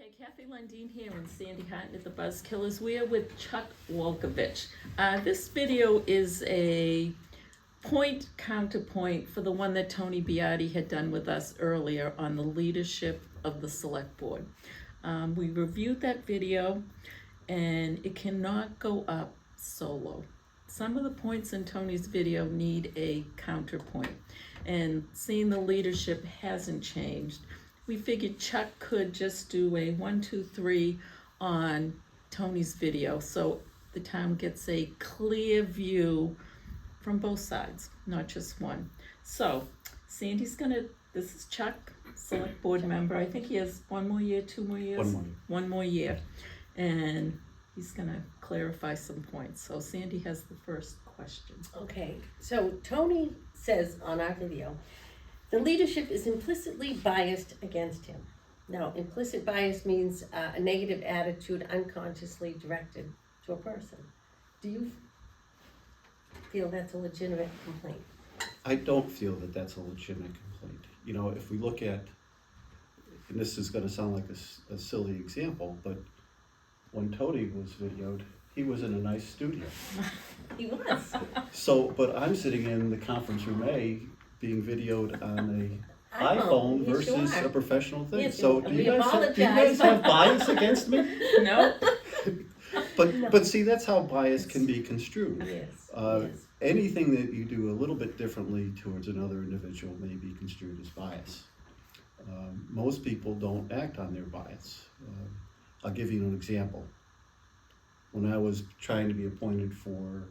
Okay, Kathy Lundeen here and Sandy Hatton at the Buzzkillers. We are with Chuck Walkovich. This video is a counterpoint for the one that Tony Beattie had done with us earlier on the leadership of the select board. We reviewed that video and it cannot go up solo. Some of the points in Tony's video need a counterpoint, and seeing the leadership hasn't changed. We figured Chuck could just do a 1, 2, 3 on Tony's video so the town gets a clear view from both sides, not just one. So Sandy's this is Chuck, select board member. I think he has 1 more year, 2 more years? 1 more year. 1 more year. And he's gonna clarify some points. So Sandy has the first question. Okay, so Tony says on our video, the leadership is implicitly biased against him. Now, implicit bias means a negative attitude unconsciously directed to a person. Do you feel that's a legitimate complaint? I don't feel that that's a legitimate complaint. You know, if we look at, and this is going to sound like a silly example, but when Tony was videoed, he was in a nice studio. He was. So, but I'm sitting in the conference room A being videoed on a iPhone versus a professional thing. Yes, so do you guys have bias against me? No. But see, that's how bias can be construed. Yes, yes. Anything that you do a little bit differently towards another individual may be construed as bias. Most people don't act on their bias. I'll give you an example. When I was trying to be appointed for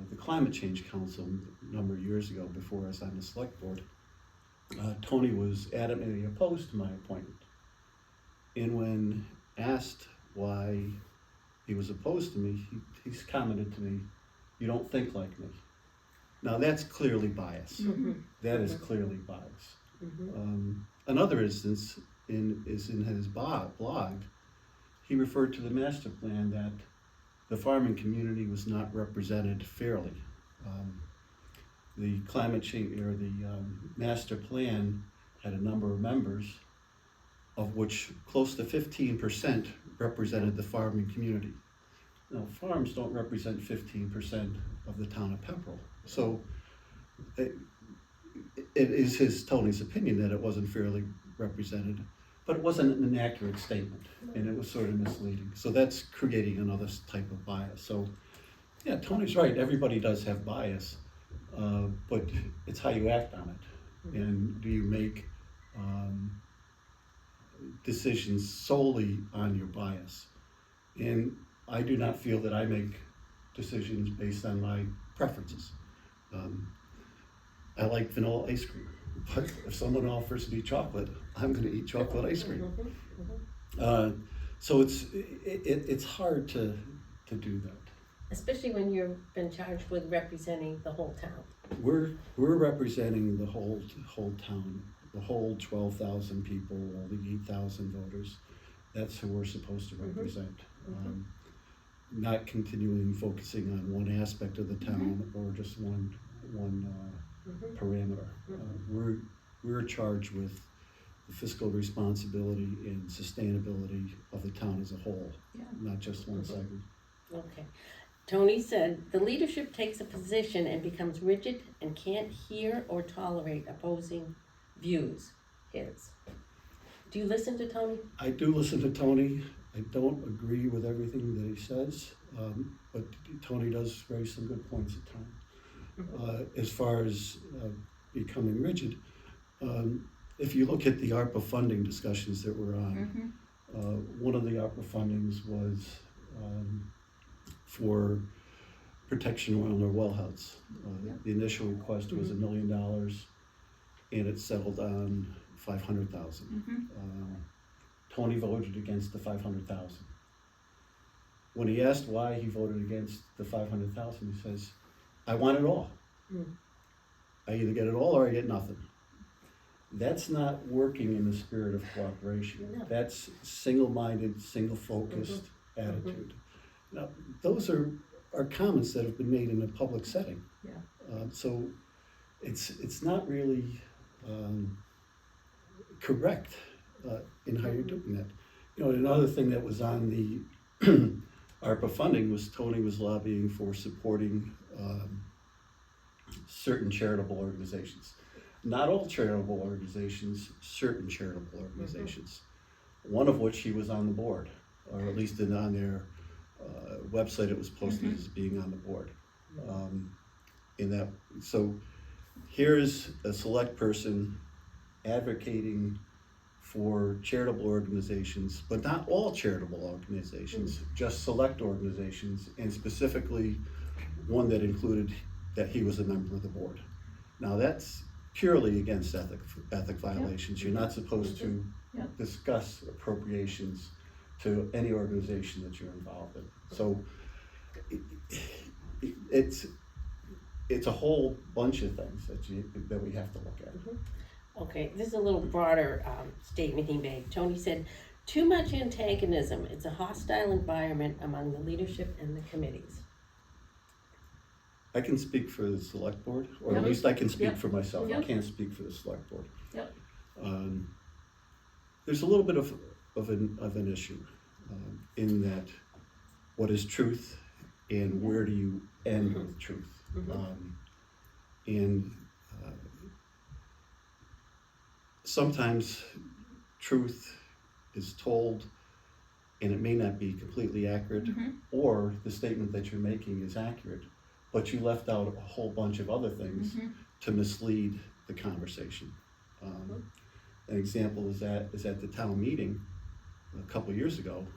the Climate Change Council a number of years ago, before I was on the select board, Tony was adamantly opposed to my appointment. And when asked why he was opposed to me, he's commented to me, "You don't think like me." Now that's clearly bias. Mm-hmm. That is clearly bias. Mm-hmm. Another instance is in his blog. He referred to the master plan that the farming community was not represented fairly. The climate change, or the master plan, had a number of members, of which close to 15% represented the farming community. Now, farms don't represent 15% of the town of Pepperell. So it is Tony's opinion that it wasn't fairly represented, but it wasn't an accurate statement, and it was sort of misleading. So that's creating another type of bias. So yeah, Tony's right, everybody does have bias, but it's how you act on it. And do you make decisions solely on your bias? And I do not feel that I make decisions based on my preferences. I like vanilla ice cream, but if someone offers me chocolate, I'm going to eat chocolate ice cream. So it's hard to do that. Especially when you've been charged with representing the whole town. We're representing the whole town, the whole 12,000 people, all the 8,000 voters. That's who we're supposed to represent. Not continuing focusing on one aspect of the town or just one parameter. We're charged with the fiscal responsibility and sustainability of the town as a whole, not just one segment. Okay. Tony said, the leadership takes a position and becomes rigid and can't hear or tolerate opposing views. His. Do you listen to Tony? I do listen to Tony. I don't agree with everything that he says, but Tony does raise some good points at times. As far as becoming rigid, if you look at the ARPA funding discussions that we're on, one of the ARPA fundings was for protection around our wellheads. The initial request was $1 million, and it settled on $500,000. Tony voted against the $500,000. When he asked why he voted against the $500,000, he says, "I want it all. I either get it all or I get nothing." That's not working in the spirit of cooperation. No. That's single-minded, single-focused attitude. Now, those are comments that have been made in a public setting. So it's not really correct in how you're doing that. You know, another thing that was on the ARPA funding was Tony was lobbying for supporting certain charitable organizations. Not all charitable organizations, certain charitable organizations. One of which he was on the board, or at least on their website it was posted as being on the board. So here's a select person advocating for charitable organizations, but not all charitable organizations, just select organizations, and specifically one that included that he was a member of the board. Now that's purely against ethic violations. You're not supposed to discuss appropriations to any organization that you're involved in. So it's a whole bunch of things that we have to look at. Okay, this is a little broader statement he made. Tony said, too much antagonism. It's a hostile environment among the leadership and the committees. I can speak for the select board, or at least I can speak for myself. I Yep. can't speak for the select board. Yep. There's a little bit of an issue in that what is truth and where do you end with truth? Sometimes truth is told and it may not be completely accurate, or the statement that you're making is accurate, but you left out a whole bunch of other things to mislead the conversation. An example is at the town meeting a couple years ago.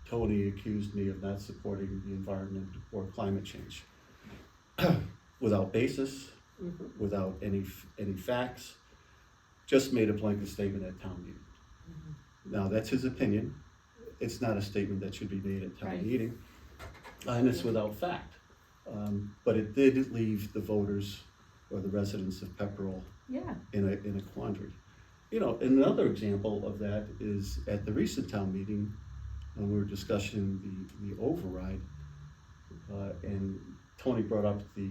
Tony accused me of not supporting the environment or climate change without basis, without any facts, just made a blanket statement at town meeting. Now that's his opinion. It's not a statement that should be made at town meeting, and it's without fact. But it did leave the voters or the residents of Pepperell in a quandary. You know, another example of that is at the recent town meeting when we were discussing the override, and Tony brought up the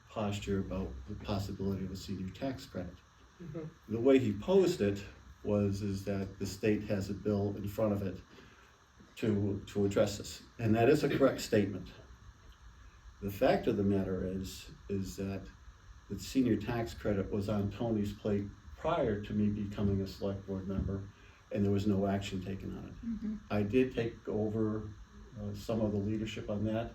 posture about the possibility of a senior tax credit. The way he posed it is that the state has a bill in front of it to address this, and that is a correct statement. The fact of the matter is that the senior tax credit was on Tony's plate prior to me becoming a select board member, and there was no action taken on it. I did take over some of the leadership on that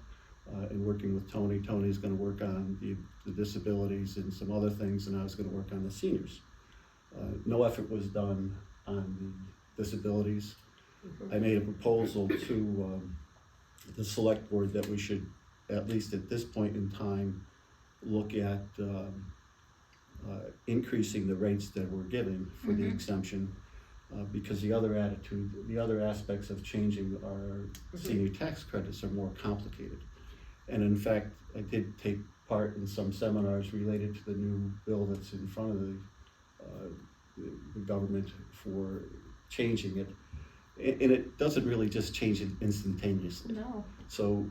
in working with Tony. Tony's going to work on the disabilities and some other things, and I was going to work on the seniors. No effort was done on the disabilities. I made a proposal to the select board that we should, at least at this point in time, look at increasing the rates that we're giving for the exemption, because the other aspects of changing our senior tax credits are more complicated. And in fact, I did take part in some seminars related to the new bill that's in front of the government for changing it. And it doesn't really just change it instantaneously. No. So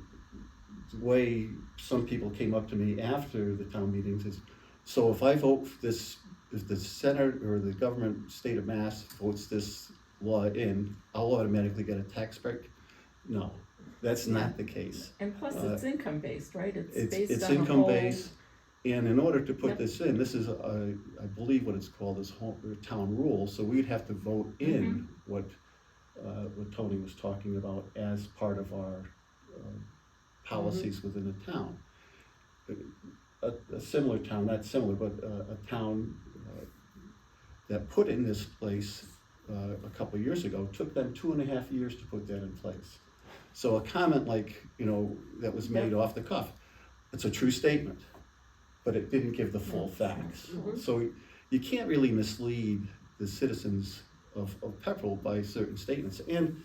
the way some people came up to me after the town meetings is, so if I vote for this, if the Senate or the government, state of Mass votes this law in, I'll automatically get a tax break? No, that's not the case. And plus it's income based, right? It's based on income based, and in order to put this in, this is, I believe what it's called is town rule, so we'd have to vote in what Tony was talking about as part of our policies within the town. A similar town, not similar, but a town that put in this place a couple of years ago, took them 2.5 years to put that in place. So a comment like, that was made off the cuff, it's a true statement, but it didn't give the full facts. So you can't really mislead the citizens of Pepperell by certain statements. And,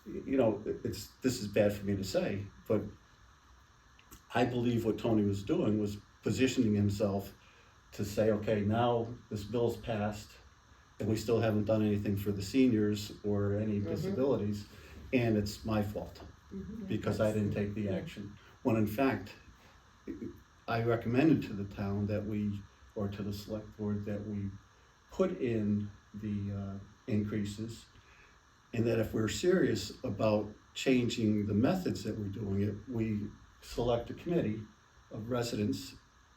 this is bad for me to say, but I believe what Tony was doing was positioning himself to say, okay, now this bill's passed and we still haven't done anything for the seniors or any disabilities, and it's my fault because I didn't take the action. When in fact, I recommended to the town or to the select board that we put in the increases And that if we're serious about changing the methods that we're doing it, we select a committee of residents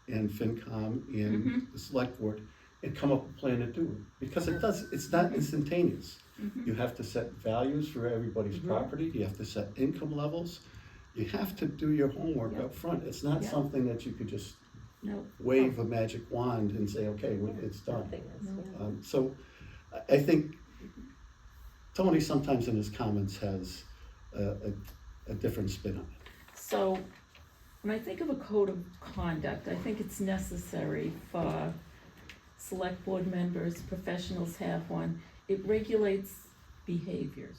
and FinCom and the select board and come up with a plan to do it. Because it's not instantaneous. You have to set values for everybody's property, you have to set income levels, you have to do your homework up front. It's not something that you could just wave a magic wand and say, okay, it's done. So I think Tony sometimes in his comments has a different spin on it. So when I think of a code of conduct, I think it's necessary for select board members, professionals have one. It regulates behaviors.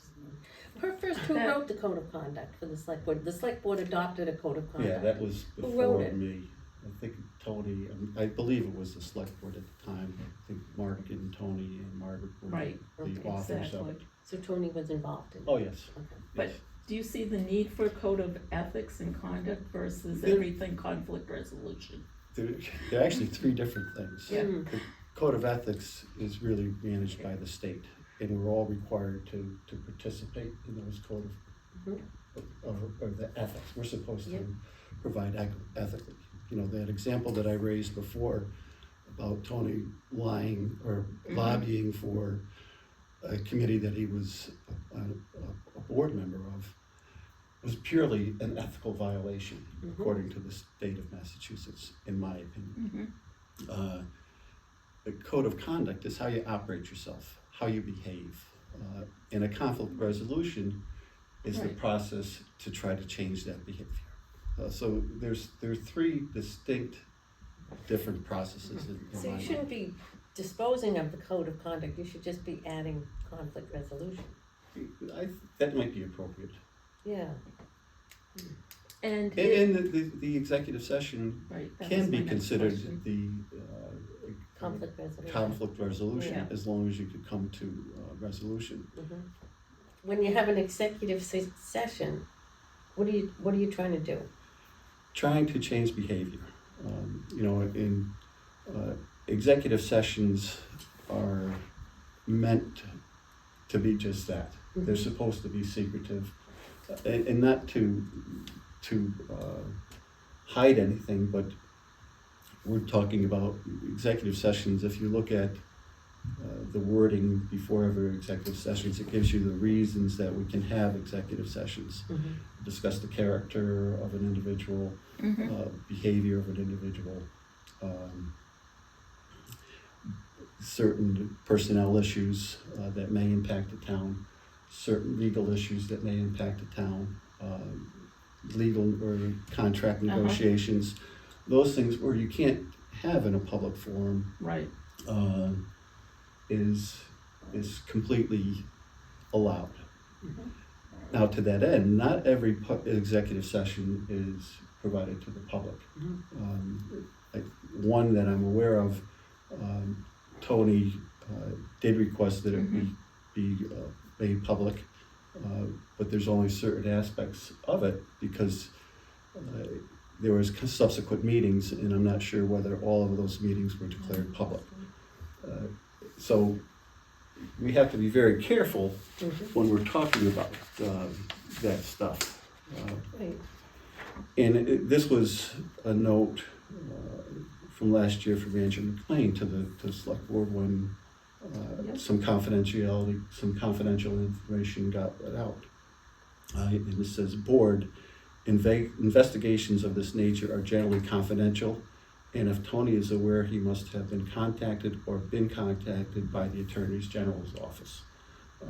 First, who wrote the code of conduct for the select board? The select board adopted a code of conduct. Yeah, that was Who before wrote it? me. I think Tony, I believe it was the select board at the time. I think Mark and Tony and Margaret were Right, the authors of exactly. it. So Tony was involved in it? Oh, yes. Okay. But Yes. do you see the need for a code of ethics and conduct versus There- everything conflict resolution? There are actually three different things. Yeah. The Code of Ethics is really managed by the state, and we're all required to participate in those code of the ethics. We're supposed to provide ethically. You know, that example that I raised before about Tony lying or lobbying for a committee that he was a board member of was purely an ethical violation, according to the state of Massachusetts, in my opinion. The code of conduct is how you operate yourself, how you behave. And a conflict resolution is the process to try to change that behavior. So there are three distinct, different processes in So my you mind. shouldn't be disposing of the code of conduct, you should just be adding conflict resolution. That might be appropriate. Yeah. And The executive session right, that can was my be next considered question. the Conflict resolution. conflict resolution, Yeah. as long as you could come to resolution. When you have an executive session, what are you trying to do? Trying to change behavior. You know, in executive sessions are meant to be just that. They're supposed to be secretive, and not to hide anything, but we're talking about executive sessions. If you look at the wording before every executive sessions, it gives you the reasons that we can have executive sessions. Discuss the character of an individual, behavior of an individual, certain personnel issues that may impact the town, certain legal issues that may impact the town, legal or contract negotiations, those things where you can't have in a public forum. Right. Is completely allowed. Now, to that end, not every executive session is provided to the public. One that I'm aware of, Tony did request that it be made public, but there's only certain aspects of it because there was subsequent meetings, and I'm not sure whether all of those meetings were declared public. So we have to be very careful when we're talking about that stuff. Right. And this was a note from last year from Andrew McLean to the select board when some confidential information got let out. And it says, board, investigations of this nature are generally confidential, and if Tony is aware, he must have been contacted or been contacted by the Attorney General's office. I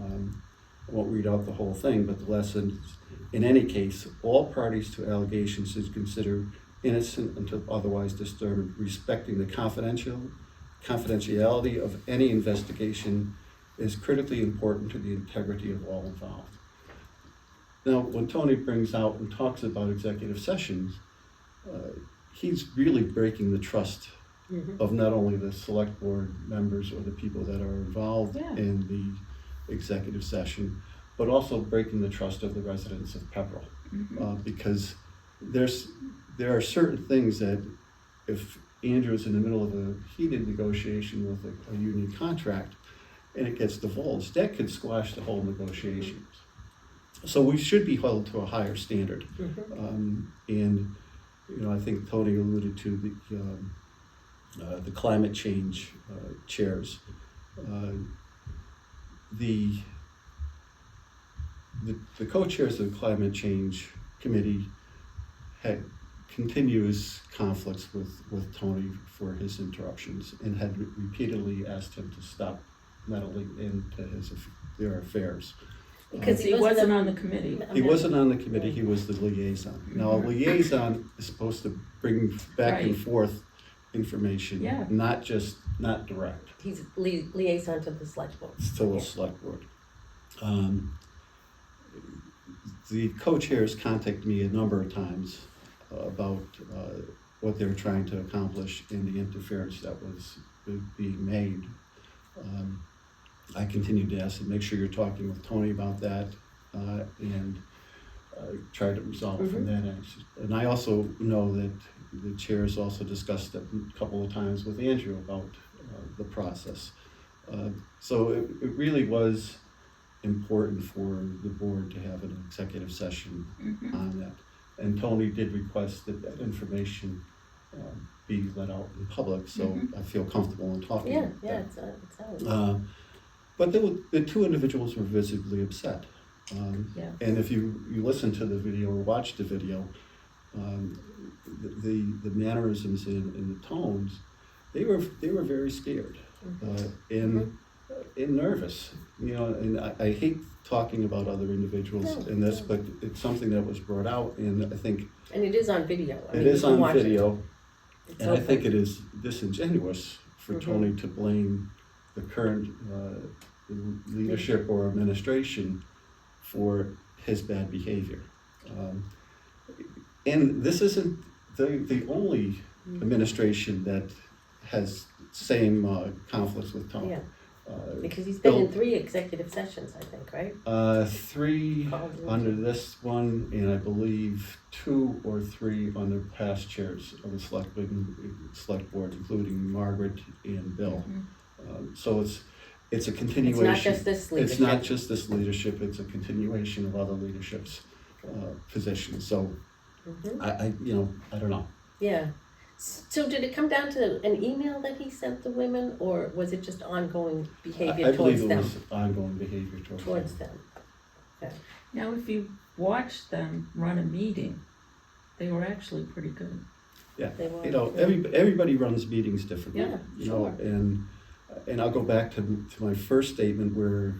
won't read out the whole thing, but the lesson is, in any case, all parties to allegations is considered innocent until otherwise disturbed. Respecting the confidentiality of any investigation is critically important to the integrity of all involved. Now, when Tony brings out and talks about executive sessions, he's really breaking the trust of not only the select board members or the people that are involved in the executive session, but also breaking the trust of the residents of Pepperell. Because there are certain things that if Andrew is in the middle of a heated negotiation with a union contract, and it gets divulged, that could squash the whole negotiations. So we should be held to a higher standard. And, you know, I think Tony alluded to the climate change chairs. The co-chairs of the climate change committee had continuous conflicts with Tony for his interruptions and had repeatedly asked him to stop meddling into their affairs. Because He wasn't on the committee. He wasn't on the committee, he was the liaison. Now, a liaison is supposed to bring back and Right. forth information, Yeah. not direct. He's liaison to the select board. To the select board. The co-chairs contacted me a number of times about what they were trying to accomplish in the interference that was being made. I continued to ask them, make sure you're talking with Tony about that, and try to resolve it from that end. And I also know that the chairs also discussed it a couple of times with Andrew about the process. So it really was important for the board to have an executive session on that. And Tony did request that information be let out in public, so I feel comfortable in talking Yeah, about yeah, that. it's out. But the two individuals were visibly upset. Yeah. And if you listen to the video or watch the video, the mannerisms and the tones, they were very scared and nervous. You know, and I hate talking about other individuals in this, but it's something that was brought out, and I think And it is on video. I it mean, is you can on watch it. video. It's And I open. think it is disingenuous for Tony to blame the current leadership or administration for his bad behavior. And this isn't the only administration that has same conflicts with Tony. Yeah. Because he's been in Bill- 3 executive sessions, I think, right? 3 Called under this one, and I believe 2 or 3 under past chairs of the select board, including Margaret and Bill. So it's a continuation. It's not just this leadership. It's not just this leadership, it's a continuation of other leadership's positions. So I don't know. Yeah. So did it come down to an email that he sent the women, or was it just ongoing behavior I towards believe it them? was ongoing behavior towards them. Okay. Now, if you watch them run a meeting, they were actually pretty good. Yeah, They were, you know, yeah. everybody runs meetings differently. Yeah, You know, sure. and I'll go back to my first statement where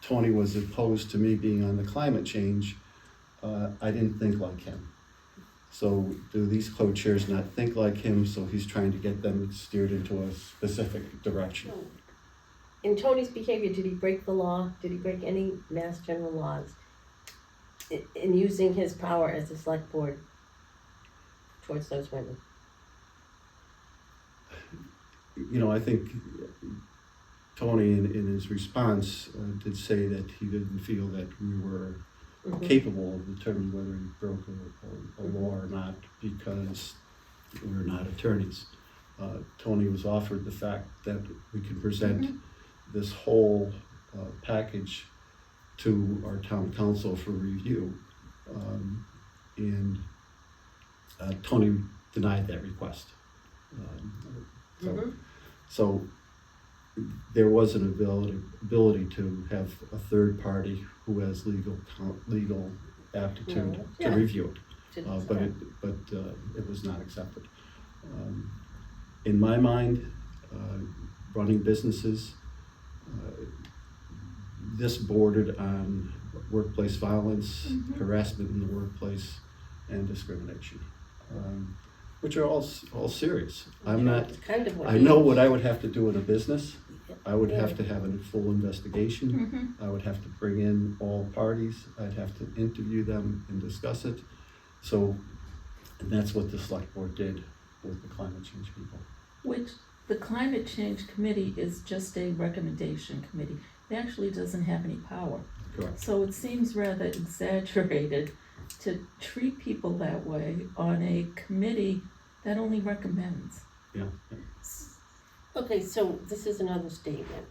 Tony was opposed to me being on the climate change. I didn't think like him. So do these co-chairs not think like him, so he's trying to get them steered into a specific direction? In Tony's behavior, did he break the law? Did he break any mass general laws in using his power as a select board towards those women? You know, I think Tony in his response did say that he didn't feel that we were capable of determining whether he broke a law or not because we're not attorneys. Tony was offered the fact that we could present this whole package to our town council for review. And Tony denied that request. So there was an ability to have a third party who has legal aptitude to review it, but it was not accepted. In my mind, running businesses, this bordered on workplace violence, harassment in the workplace, and discrimination, which are all serious. I'm not. It's kind of what I he- know what I would have to do in a business. I would Yeah. have to have a full investigation. I would have to bring in all parties. I'd have to interview them and discuss it. So, and that's what the select board did with the climate change people. Which the climate change committee is just a recommendation committee. It actually doesn't have any power. Correct. So it seems rather exaggerated to treat people that way on a committee that only recommends. Yeah. Okay, so this is another statement.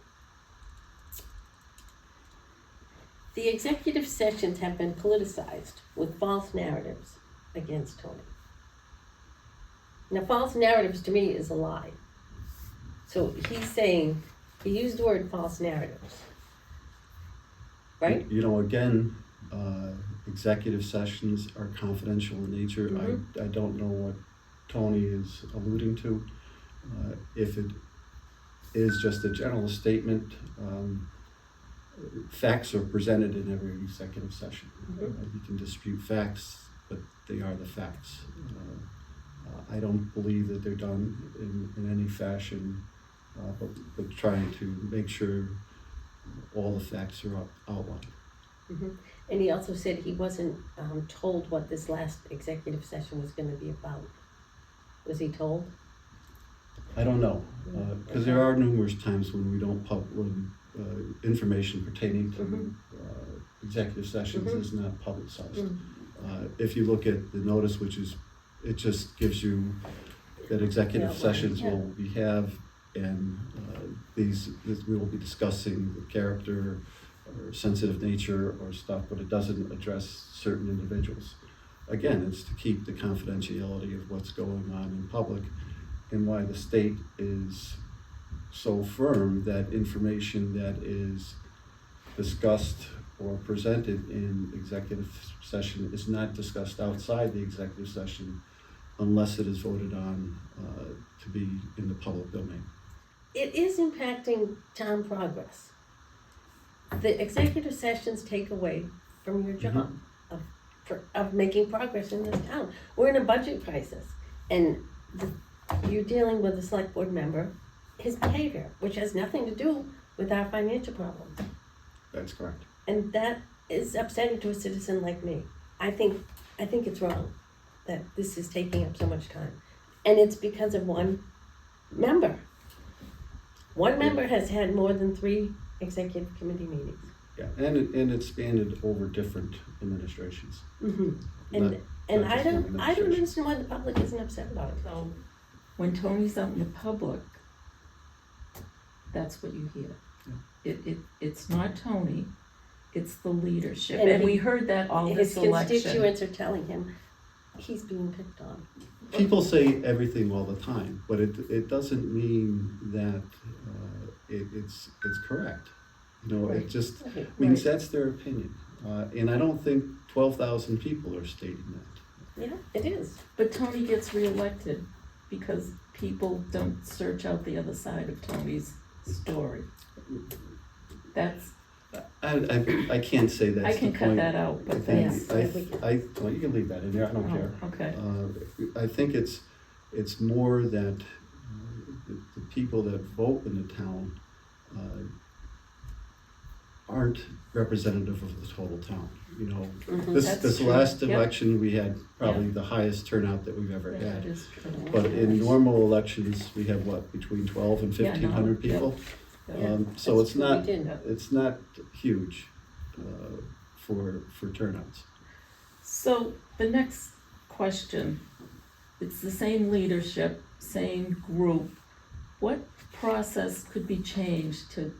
The executive sessions have been politicized with false narratives against Tony. Now, false narratives to me is a lie. So he's saying, he used the word false narratives. Right? You know, again, executive sessions are confidential in nature. Mhm. I don't know what Tony is alluding to. If it is just a general statement, facts are presented in every executive session. Mhm. You can dispute facts, but they are the facts. I don't believe that they're done in any fashion, but trying to make sure all the facts are outlined. Mhm. And he also said he wasn't told what this last executive session was gonna be about. Was he told? I don't know, because there are numerous times when we don't when information pertaining to Mhm. executive sessions Mhm. is not publicized. Mm. If you look at the notice, it just gives you that executive Yeah, sessions yeah. we have, and we will be discussing the character or sensitive nature or stuff, but it doesn't address certain individuals. Again, it's to keep the confidentiality of what's going on in public, and why the state is so firm that information that is discussed or presented in executive session is not discussed outside the executive session unless it is voted on to be in the public domain. It is impacting town progress. The executive sessions take away from your job of making progress in this town. We're in a budget crisis, and you're dealing with a select board member, his behavior, which has nothing to do with our financial problems. That's correct. And that is upsetting to a citizen like me. I think it's wrong that this is taking up so much time. And it's because of one member. One member has had more than 3 executive committee meetings. Yeah, and it spanned over different administrations. Mm-hmm. Not And just I one don't administration. understand why the public isn't upset about it. So, when Tony's out in the public, that's what you hear. It's not Tony, it's the leadership, and we heard that all His this election. constituents are telling him he's being picked on. People say everything all the time, but it doesn't mean that it's correct. You know, Right. it just Okay, means right. that's their opinion. And I don't think 12,000 people are stating that. Yeah, it is. But Tony gets reelected because people don't search out the other side of Tony's story. That's, I can't say that's I the can point. cut that out, I but think, Yes. well, you can leave that in there, I don't care. oh, okay. I think it's more that the people that vote in the town aren't representative of the total town, you know. Mhm. That's This true. last Yep. election, we had probably the highest turnout that we've ever That had. is true. But in normal elections, we have what, between 12 and Yeah, no, 1,500 yep. people? Yeah. So That's it's true, we not, did. it's not huge for turnouts. So the next question, it's the same leadership, same group. What process could be changed to,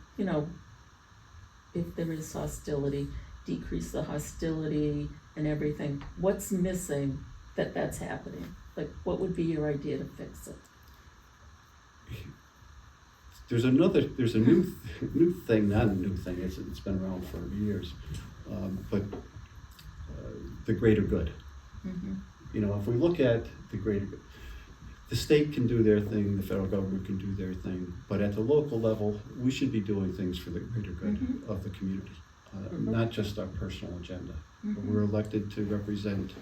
if there is hostility, decrease the hostility and everything? What's missing that's happening? Like, what would be your idea to fix it? There's a new thing, not a new thing, it's been around for years, but the greater good. Mm-hmm. You know, if we look at the greater good, the state can do their thing, the federal government can do their thing, but at the local level, we should be doing things for the greater good Mhm. of the community, Mhm. not just our personal agenda. Mhm. We're elected to represent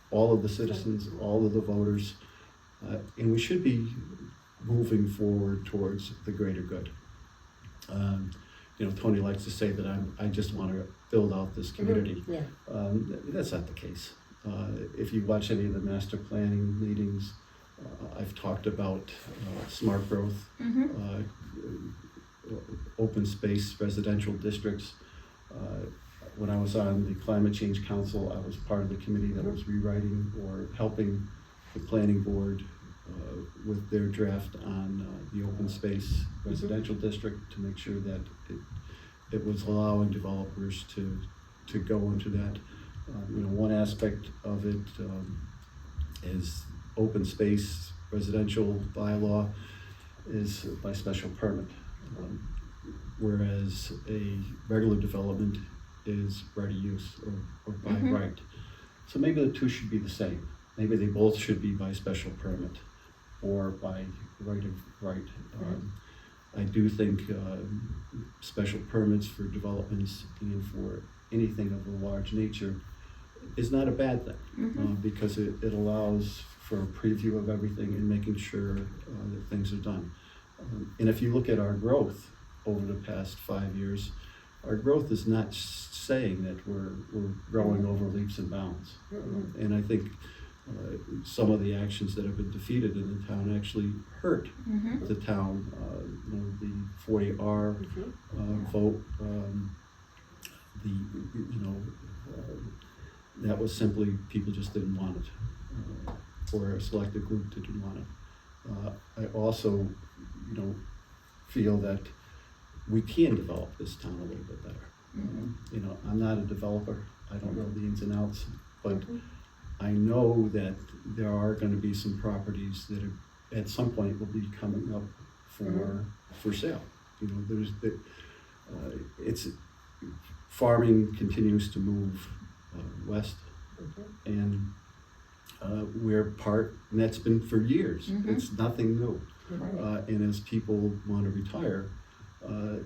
all of the citizens, all of the voters, and we should be moving forward towards the greater good. Tony likes to say that I just want to build out this community. Yeah. That's not the case. If you watch any of the master planning meetings, I've talked about smart growth, Mm-hmm. open space residential districts. When I was on the Climate Change Council, I was part of the committee that was rewriting or helping the planning board with their draft on the open space residential district to make sure that it was allowing developers to go into that. One aspect of it is open space residential bylaw is by special permit, whereas a regular development is right of use or by right. So maybe the two should be the same. Maybe they both should be by special permit or by right of right. I do think special permits for developments and for anything of a large nature is not a bad thing, because it allows for a preview of everything and making sure that things are done. And if you look at our growth over the past 5 years, our growth is not saying that we're growing over leaps and bounds. And I think some of the actions that have been defeated in the town actually hurt the town. The 40R vote, that was simply people just didn't want it, or a selected group didn't want it. I also, feel that we can develop this town a little bit better. I'm not a developer. I don't know the ins and outs, but I know that there are going to be some properties that are, at some point will be coming up for sale. It's farming continues to move west, and we're part, and that's been for years. It's nothing new. And as people want to retire,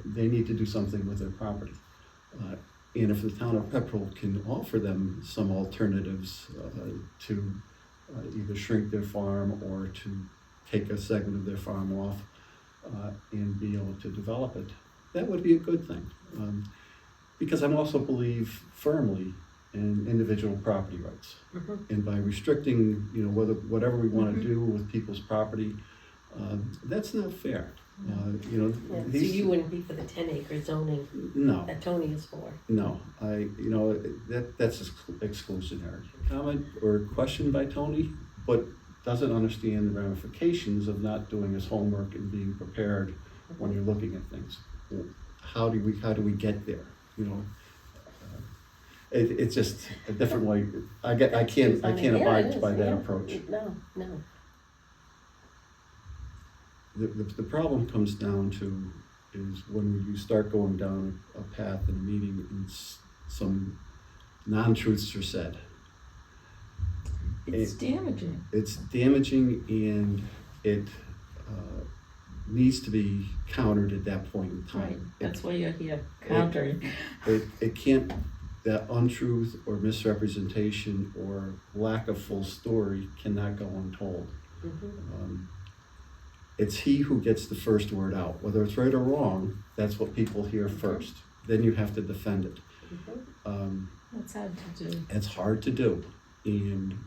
they need to do something with their property. And if the town of Pepperell can offer them some alternatives to either shrink their farm or to take a segment of their farm off and be able to develop it, that would be a good thing. Because I also believe firmly in individual property rights. And by restricting, whatever we want to do with people's property, that's not fair. So you wouldn't be for the 10-acre zoning No, that Tony is for? no. That's exclusionary. Comment or question by Tony, but doesn't understand the ramifications of not doing his homework and being prepared when you're looking at things. How do we get there? It's just a different way. I can't abide by that approach. No. The problem comes down to is when you start going down a path in a meeting and some non-truths are said. It's damaging. It's damaging, and it needs to be countered at that point in time. Right, that's why you're here, countering. It can't, that untruth or misrepresentation or lack of full story cannot go untold. It's he who gets the first word out. Whether it's right or wrong, that's what people hear first. Then you have to defend it. That's hard to do. It's hard to do, and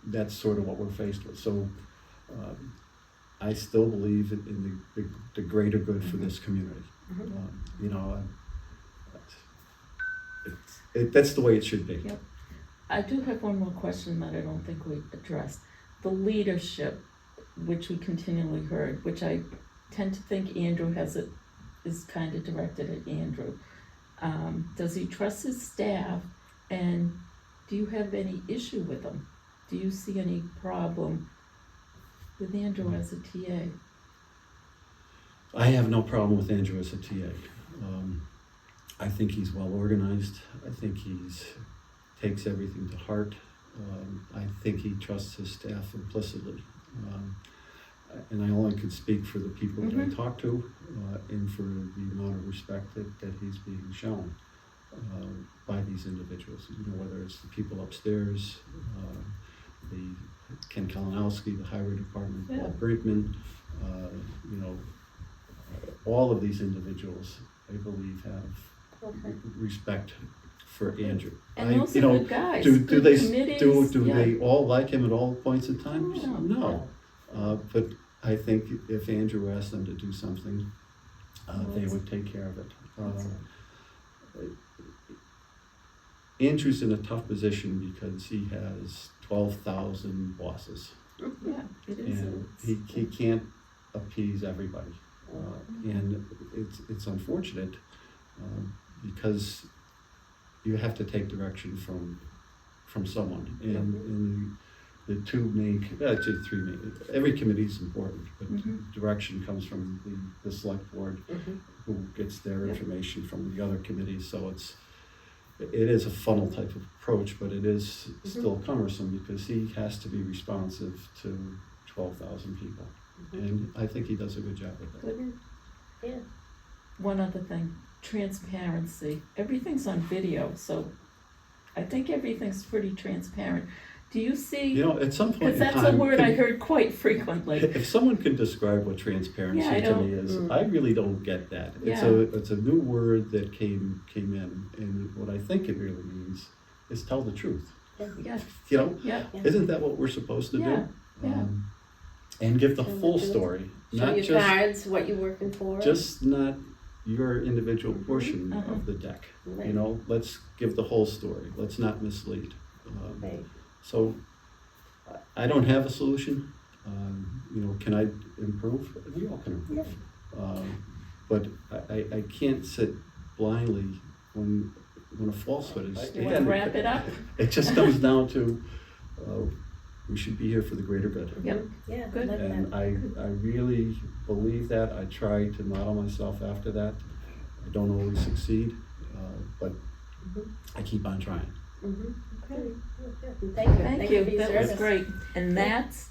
that's sort of what we're faced with. So I still believe in the greater good for this community. That's the way it should be. Yep. I do have one more question that I don't think we addressed. The leadership, which we continually heard, which I tend to think Andrew is kind of directed at Andrew. Does he trust his staff, and do you have any issue with him? Do you see any problem with Andrew as a TA? I have no problem with Andrew as a TA. I think he's well organized. I think he's takes everything to heart. I think he trusts his staff implicitly. And I only can speak for the people that I talk to, and for the amount of respect that he's being shown by these individuals. Whether it's the people upstairs, the Ken Kalinowski, the highway department, Bob Brinkman, all of these individuals, I believe, have respect for Andrew. And those are good guys. Do good they committees. they all like him at all points in time? No. But I think if Andrew asked them to do something, they would take care of it. Andrew's in a tough position because he has 12,000 bosses. Yeah, it is. And he can't appease everybody. And it's unfortunate because you have to take direction from someone. And the two main, actually three main, every committee is important, but direction comes from the select board, who gets their information from the other committees. So it is a funnel type of approach, but it is still cumbersome because he has to be responsive to 12,000 people. And I think he does a good job with that. Yeah. One other thing, transparency. Everything's on video, so I think everything's pretty transparent. Do you see? You know, at some point Because in that's time, a word I heard quite frequently. if someone can describe what transparency Yeah, I to me is, I really don't get that. It's a new word that came in, and what I think it really means is tell the truth. Yeah, You know, yeah, isn't that what we're supposed to yeah, do? yeah. And give the Tell the full truth. story, Show not your just cards, what you're working for. just not your individual portion of the deck. Right. You know, let's give the whole story. Let's not mislead. Right. So I don't have a solution. You know, can I improve? We all can improve. But I can't sit blindly when a falsehood is. You want to wrap it up? It just comes down to we should be here for the greater good. Yep. Yeah, Good. like And that. I really believe that. I try to model myself after that. I don't always succeed, but I keep on trying. Okay. Thank you. Thank you, for your that was service. great. And that's